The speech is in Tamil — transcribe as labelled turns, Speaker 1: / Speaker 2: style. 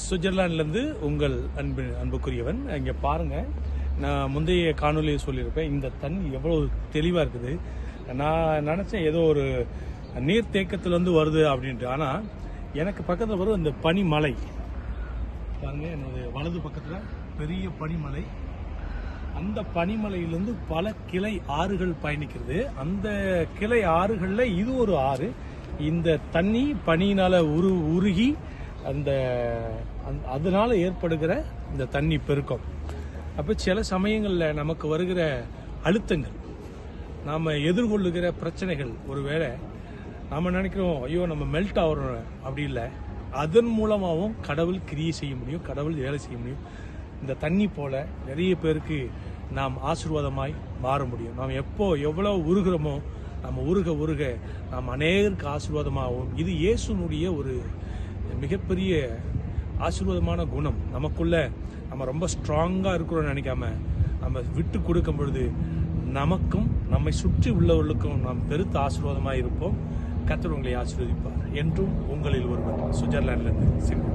Speaker 1: சுவிட்சர்லாண்ட்லேருந்து உங்கள் அன்புக்குரியவன். இங்கே பாருங்கள், நான் முந்தைய காணொலியை சொல்லியிருப்பேன், இந்த தண்ணி எவ்வளோ தெளிவாக இருக்குது. நான் நினச்சேன் ஏதோ ஒரு நீர் தேக்கத்துலேருந்து வருது அப்படின்ட்டு. ஆனால் எனக்கு பக்கத்தில் வரும் இந்த பனிமலை பாருங்கள், என்னோட வலது பக்கத்தில் பெரிய பனிமலை. அந்த பனிமலையிலேருந்து பல கிளை ஆறுகள் பயணிக்கிறது. அந்த கிளை ஆறுகளில் இது ஒரு ஆறு. இந்த தண்ணி பனியினால் உருகி அதனால ஏற்படுகிற இந்த தண்ணி பெருக்கம். அப்போ சில சமயங்களில் நமக்கு வருகிற அழுத்தங்கள், நாம் எதிர்கொள்ளுகிற பிரச்சனைகள், ஒருவேளை நாம் நினைக்கிறோம் ஐயோ நம்ம மெல்ட் ஆகிறோம், அப்படி இல்லை. அதன் மூலமாகவும் கடவுள் கிரியை செய்ய முடியும், கடவுள் வேலை செய்ய முடியும். இந்த தண்ணி போல நிறைய பேருக்கு நாம் ஆசீர்வாதமாய் மாற முடியும். நாம் எவ்வளோ உருகிறோமோ, நம்ம உருக நாம் அநேகருக்கு ஆசீர்வாதமாகவும். இது இயேசுனுடைய ஒரு மிகப்பெரிய ஆசீர்வாதமான குணம். நமக்குள்ள நம்ம ரொம்ப ஸ்ட்ராங்காக இருக்கிறோம்னு நினைக்காம நம்ம விட்டு கொடுக்கும் பொழுது நமக்கும் நம்மை சுற்றி உள்ளவர்களுக்கும் நாம் பெருத்த ஆசீர்வாதமாக இருப்போம். கர்த்தர் உங்களை ஆசீர்வதிப்பார். என்றும் உங்களில் ஒருவர். சுவிட்சர்லாண்டிலிருந்து சிம்பு.